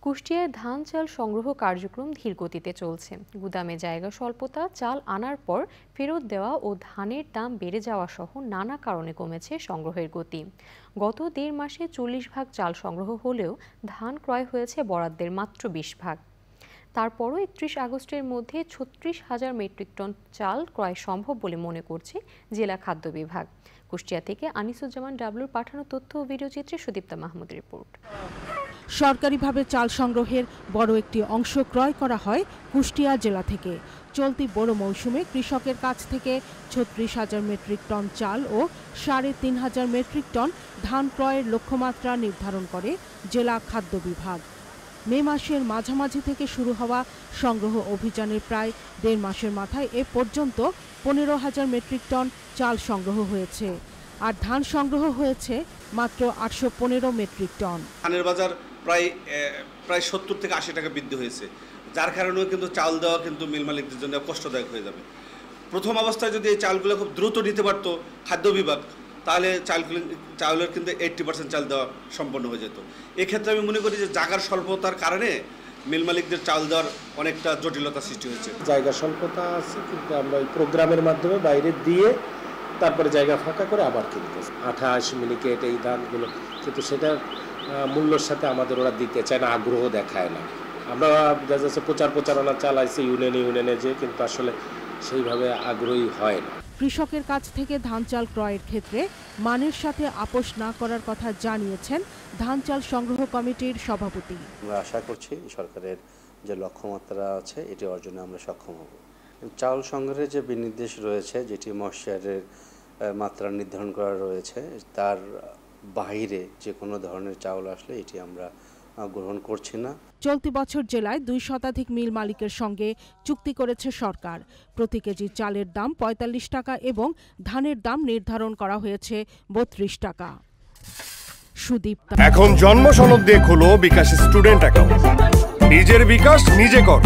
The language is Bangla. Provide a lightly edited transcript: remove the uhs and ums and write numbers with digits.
কুষ্টিয়ায় ধান চাল সংগ্রহ কার্যক্রম ধীর গতিতে চলছে। গুদামে জায়গা স্বল্পতা, চাল আনার পর ফেরত দেওয়া ও ধানের দাম বেড়ে যাওয়া সহ নানা কারণে কমেছে সংগ্রহের গতি। গত ১.৫ মাসে ৪০ ভাগ চাল সংগ্রহ হলেও ধান ক্রয় হয়েছে বরাদ্দের মাত্র ২০ ভাগ। তারপরও ৩১ আগস্টের মধ্যে ৩৬,০০০ মেট্রিক টন চাল ক্রয় সম্ভব বলে মনে করছে জেলা খাদ্য বিভাগ। কুষ্টিয়া থেকে আনিসুজ্জামান ডাবলুর পাঠানো তথ্য ও ভিডিওচিত্রে সুদীপ্তা মাহমুদ রিপোর্ট। সরকারিভাবে চাল সংগ্রহের বড় একটি অংশ ক্রয় করা হয় কুষ্টিয়া জেলা থেকে। চলতি বড় মৌসুমে কৃষকের কাছ থেকে ৩৬,০০০ মেট্রিক টন চাল ও ৩৫,০০০ মেট্রিক টন ধান ক্রয়ের লক্ষ্যমাত্রা নির্ধারণ করে জেলা খাদ্য বিভাগ। মে মাসের মাঝামাঝি থেকে শুরু হওয়া সংগ্রহ অভিযানের প্রায় ১.৫ মাসের মাথায় এ পর্যন্ত ১৫,০০০ মেট্রিক টন চাল সংগ্রহ হয়েছে, আর ধান সংগ্রহ হয়েছে মাত্র ৮১৫ মেট্রিক টন। ধানের বাজার প্রায় ৭০ থেকে ৮০ টাকা বৃদ্ধি হয়েছে, যার কারণেও কিন্তু চাল দেওয়া কিন্তু মিল মালিকদের জন্য কষ্টদায়ক হয়ে যাবে। প্রথম অবস্থায় যদি এই চালগুলো খুব দ্রুত নিতে পারত খাদ্য বিভাগ, তাহলে চাউলের কিন্তু 80% চাল দেওয়া সম্পন্ন হয়ে যেত। এক্ষেত্রে আমি মনে করি যে জায়গার স্বল্পতার কারণে মিল মালিকদের চাল দেওয়ার অনেকটা জটিলতা সৃষ্টি হয়েছে। জায়গা স্বল্পতা আছে, কিন্তু আমরা এই প্রোগ্রামের মাধ্যমে বাইরে দিয়ে তারপরে জায়গা ফাঁকা করে আবার কিনতেছি 28 মিনিকেট এই ধানগুলো, কিন্তু সেটা মূল্যের সাথে আমাদের ওরা দিতে চায় না, আগ্রহ দেখায় না। আমরা দেখা যাচ্ছে প্রচারণা চালাইছি ইউনিয়নে যে, কিন্তু আসলে সেইভাবে আগ্রহী হয় না। কৃষকের কাছ থেকে ধান চাল ক্রয়ের ক্ষেত্রে মানের সাথে আপোষ না করার কথা জানিয়েছেন ধান চাল সংগ্রহ কমিটির সভাপতি। আমরা আশা করছি সরকারের যে লক্ষ্যমাত্রা আছে এটি অর্জনে আমরা সক্ষম হব। চাল সংগ্রহের যে বিনির্দেশ রয়েছে, যেটি ময়শ্চারের মাত্রা নির্ধারণ করা রয়েছে, তার বাইরে যে কোনো ধরনের চাউল আসলে এটি আমরা গ্রহণ করছি না। চলতি বছর জেলায় ২ শতাধিক মিল মালিকের সঙ্গে চুক্তি করেছে সরকার। প্রতি কেজি চালের দাম ৪৫ টাকা এবং ধানের দাম নির্ধারণ করা হয়েছে ৩২ টাকা। সুদীপ্তা। এখন জন্ম সনদ দিয়ে খোলো বিকাশ স্টুডেন্ট অ্যাকাউন্ট। নিজের বিকাশ নিজে কর।